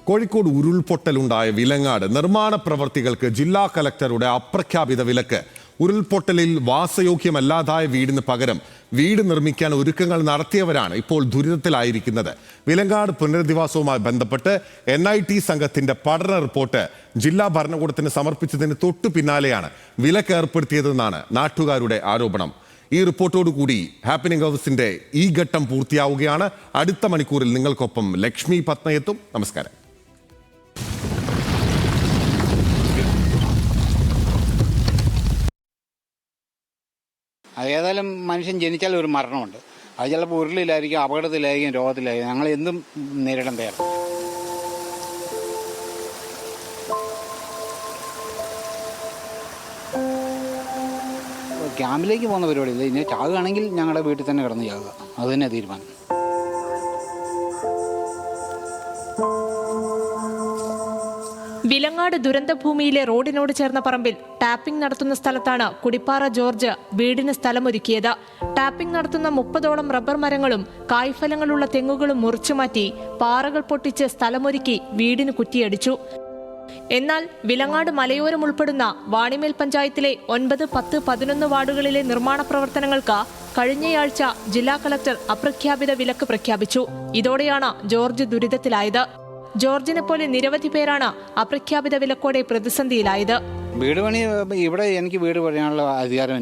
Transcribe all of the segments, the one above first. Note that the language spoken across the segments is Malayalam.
കോഴിക്കോട് ഉരുൾപൊട്ടലുണ്ടായ വിലങ്ങാട് നിർമ്മാണ പ്രവർത്തികൾക്ക് ജില്ലാ കലക്ടറുടെ അപ്രഖ്യാപിത വിലക്ക്. ഉരുൾപൊട്ടലിൽ വാസയോഗ്യമല്ലാതായ വീടിന് പകരം വീട് നിർമ്മിക്കാൻ ഒരുക്കങ്ങൾ നടത്തിയവരാണ് ഇപ്പോൾ ദുരിതത്തിലായിരിക്കുന്നത്. വിലങ്ങാട് പുനരധിവാസവുമായി ബന്ധപ്പെട്ട് NIT സംഘത്തിന്റെ പഠന റിപ്പോർട്ട് ജില്ലാ ഭരണകൂടത്തിന് സമർപ്പിച്ചതിന് തൊട്ടു പിന്നാലെയാണ് വിലക്ക് ഏർപ്പെടുത്തിയതെന്നാണ് നാട്ടുകാരുടെ ആരോപണം. ഈ റിപ്പോർട്ടോടുകൂടി ഹാപ്പനിംഗ് ഹൗസിന്റെ ഈ ഘട്ടം പൂർത്തിയാവുകയാണ്. അടുത്ത മണിക്കൂറിൽ നിങ്ങൾക്കൊപ്പം ലക്ഷ്മി പത്മയെത്തും. നമസ്കാരം. ഏതായാലും മനുഷ്യൻ ജനിച്ചാൽ ഒരു മരണമുണ്ട്. അത് ചിലപ്പോൾ ഉരുളിലായിരിക്കും, അപകടത്തിലായിരിക്കും, രോഗത്തിലായിരിക്കും. ഞങ്ങൾ എന്തും നേരിടാൻ തയ്യാറാണ്. ക്യാമ്പിലേക്ക് പോകുന്ന പരിപാടിയില്ല. ഇനി ചാകുകയാണെങ്കിൽ ഞങ്ങളുടെ വീട്ടിൽ തന്നെ കിടന്ന് ചാകുക, അത് തന്നെ തീരുമാനം. വിലങ്ങാട് ദുരന്തഭൂമിയിലെ റോഡിനോട് ചേർന്ന പറമ്പിൽ ടാപ്പിംഗ് നടത്തുന്ന സ്ഥലത്താണ് കുടിപ്പാറ ജോർജ് വീടിന് സ്ഥലമൊരുക്കിയത്. ടാപ്പിംഗ് നടത്തുന്ന 30ഓളം റബ്ബർ മരങ്ങളും കായ്ഫലങ്ങളുള്ള തെങ്ങുകളും മുറിച്ചുമാറ്റി പാറകൾ പൊട്ടിച്ച് സ്ഥലമൊരുക്കി വീടിന് കുറ്റിയടിച്ചു. എന്നാൽ വിലങ്ങാട് മലയോരം ഉൾപ്പെടുന്ന വാണിമേൽ പഞ്ചായത്തിലെ 9, 10, 11 വാർഡുകളിലെ നിർമ്മാണ പ്രവർത്തനങ്ങൾക്ക് കഴിഞ്ഞയാഴ്ച ജില്ലാ കളക്ടർ അപ്രഖ്യാപിത വിലക്ക് പ്രഖ്യാപിച്ചു. ഇതോടെയാണ് ജോർജ് ദുരിതത്തിലായത്. ജോർജിനെ പോലെ നിരവധി പേരാണ് അപ്രഖ്യാപിത വിലക്കോടെ പ്രതിസന്ധിയിലായത്. വീട് പണി ഇവിടെ എനിക്ക് വീട് പണിയാനുള്ള അധികാരം,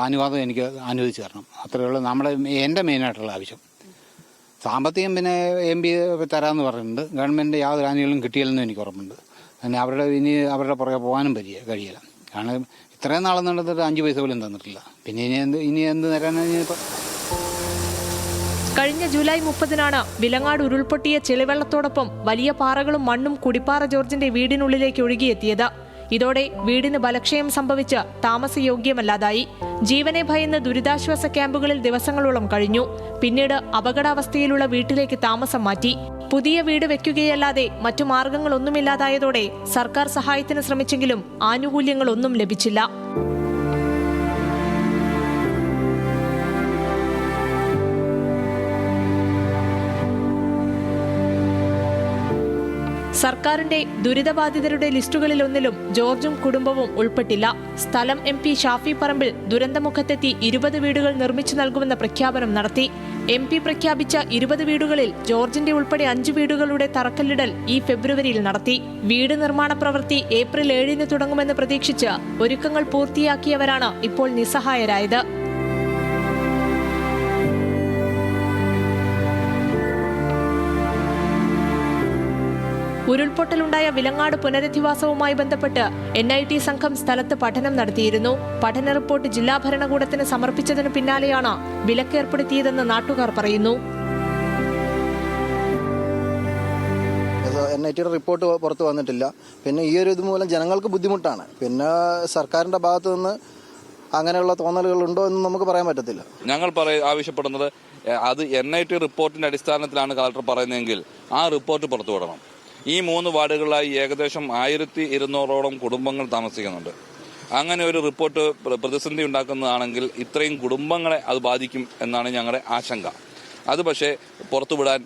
അനുവാദം എനിക്ക് അനുവദിച്ചു തരണം. അത്രയേ ഉള്ളൂ എൻ്റെ മെയിനായിട്ടുള്ള ആവശ്യം. സാമ്പത്തികം പിന്നെ MP തരാമെന്ന് പറഞ്ഞിട്ടുണ്ട്. ഗവൺമെൻറ് യാതൊരു ആനുകൂല്യം കിട്ടിയില്ലെന്നും എനിക്ക് ഉറപ്പുണ്ട്. പിന്നെ അവരുടെ പുറകെ പോകാനും കഴിയില്ല. കാരണം ഇത്രയും നാളെന്ന് നടന്നിട്ട് 5 പൈസ പോലും തന്നിട്ടില്ല. പിന്നെ ഇനി എന്ത് തരാനാണ്? കഴിഞ്ഞ ജൂലൈ 30-നാണ് വിലങ്ങാട് ഉരുൾപൊട്ടിയ ചെളിവെള്ളത്തോടൊപ്പം വലിയ പാറകളും മണ്ണും കുടിപ്പാറ ജോർജിന്റെ വീടിനുള്ളിലേക്ക് ഒഴുകിയെത്തിയത്. ഇതോടെ വീടിന് ബലക്ഷയം സംഭവിച്ച് താമസയോഗ്യമല്ലാതായി. ജീവനെ ഭയന്ന് ദുരിതാശ്വാസ ക്യാമ്പുകളിൽ ദിവസങ്ങളോളം കഴിഞ്ഞു. പിന്നീട് അപകടാവസ്ഥയിലുള്ള വീട്ടിലേക്ക് താമസം മാറ്റി. പുതിയ വീട് വെക്കുകയല്ലാതെ മറ്റു മാർഗങ്ങളൊന്നുമില്ലാതായതോടെ സർക്കാർ സഹായത്തിന് ശ്രമിച്ചെങ്കിലും ആനുകൂല്യങ്ങളൊന്നും ലഭിച്ചില്ല. സർക്കാരിന്റെ ദുരിതബാധിതരുടെ ലിസ്റ്റുകളിലൊന്നിലും ജോർജും കുടുംബവും ഉൾപ്പെട്ടില്ല. സ്ഥലം MP ഷാഫി പറമ്പിൽ ദുരന്തമുഖത്തെത്തി 20 വീടുകൾ നിർമ്മിച്ചു നൽകുമെന്ന പ്രഖ്യാപനം നടത്തി. MP പ്രഖ്യാപിച്ച 20 വീടുകളിൽ ജോർജിന്റെ ഉൾപ്പെടെ 5 വീടുകളുടെ തറക്കല്ലിടൽ ഈ ഫെബ്രുവരിയിൽ നടത്തി. വീട് നിർമ്മാണ പ്രവൃത്തി ഏപ്രിൽ 7-ന് തുടങ്ങുമെന്ന് പ്രതീക്ഷിച്ച് ഒരുക്കങ്ങൾ പൂർത്തിയാക്കിയവരാണ് ഇപ്പോൾ നിസ്സഹായരായത്. ഉരുൾപൊട്ടലുണ്ടായ വിലങ്ങാട് പുനരധിവാസവുമായി ബന്ധപ്പെട്ട് NIT സംഘം സ്ഥലത്ത് പഠനം നടത്തിയിരുന്നു. പഠന റിപ്പോർട്ട് ജില്ലാ ഭരണകൂടത്തിന് സമർപ്പിച്ചതിനു പിന്നാലെയാണ് വിലക്കേർപ്പെടുത്തിയതെന്ന് നാട്ടുകാർ പറയുന്നു. NIT റിപ്പോർട്ട് പുറത്തു വന്നിട്ടില്ല. പിന്നെ ഈ ഒരു ഇത് മൂലം ജനങ്ങൾക്ക് ബുദ്ധിമുട്ടാണ്. പിന്നെ സർക്കാരിന്റെ ഭാഗത്തു നിന്ന് അങ്ങനെയുള്ള തോന്നലുകൾ ഉണ്ടോ എന്ന് നമുക്ക് പറയാൻ പറ്റത്തില്ല. ഞങ്ങൾ ആവശ്യപ്പെടുന്നത് അത് NIT റിപ്പോർട്ടിന്റെ അടിസ്ഥാനത്തിലാണ് കളക്ടർ പറയുന്നതെങ്കിൽ ആ റിപ്പോർട്ട് പുറത്തുവിടണം. ഈ 3 വാർഡുകളിലായി ഏകദേശം 1200ഓളം കുടുംബങ്ങൾ താമസിക്കുന്നുണ്ട്. അങ്ങനെ ഒരു റിപ്പോർട്ട് പ്രതിസന്ധി ഉണ്ടാക്കുന്നതാണെങ്കിൽ ഇത്രയും കുടുംബങ്ങളെ അത് ബാധിക്കും എന്നാണ് ഞങ്ങളുടെ ആശങ്ക. അത് പക്ഷേ പുറത്തുവിടാൻ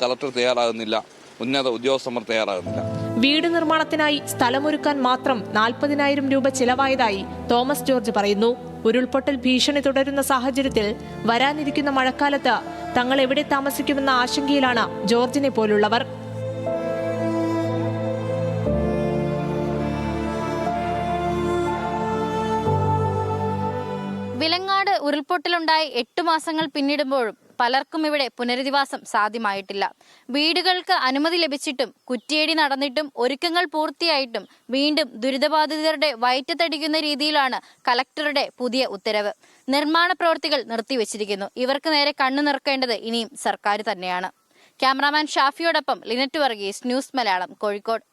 കളക്ടർ തയ്യാറാകുന്നില്ല, ഉന്നത ഉദ്യോഗസ്ഥർ തയ്യാറാകുന്നില്ല. വീട് നിർമ്മാണത്തിനായി സ്ഥലമൊരുക്കാൻ മാത്രം 40,000 രൂപ ചിലവായതായി തോമസ് ജോർജ് പറയുന്നു. ഉരുൾപൊട്ടൽ ഭീഷണി തുടരുന്ന സാഹചര്യത്തിൽ വരാനിരിക്കുന്ന മഴക്കാലത്ത് തങ്ങൾ എവിടെ താമസിക്കുമെന്ന ആശങ്കയിലാണ് ജോർജിനെ പോലുള്ളവർ. വിലങ്ങാട് ഉരുൾപൊട്ടലുണ്ടായി 8 മാസങ്ങൾ പിന്നിടുമ്പോഴും പലർക്കും ഇവിടെ പുനരധിവാസം സാധ്യമായിട്ടില്ല. വീടുകൾക്ക് അനുമതി ലഭിച്ചിട്ടും കുറ്റിയേടി നടന്നിട്ടും ഒരുക്കങ്ങൾ പൂർത്തിയായിട്ടും വീണ്ടും ദുരിതബാധിതരുടെ വയറ്റത്തടിക്കുന്ന രീതിയിലാണ് കളക്ടറുടെ പുതിയ ഉത്തരവ്. നിർമ്മാണ പ്രവൃത്തികൾ നിർത്തിവെച്ചിരിക്കുന്നു. ഇവർക്ക് നേരെ കണ്ണു നിറക്കേണ്ടത് ഇനിയും സർക്കാർ തന്നെയാണ്. ക്യാമറാമാൻ ഷാഫിയോടൊപ്പം ലിനറ്റ് വർഗീസ്, ന്യൂസ് മലയാളം, കോഴിക്കോട്.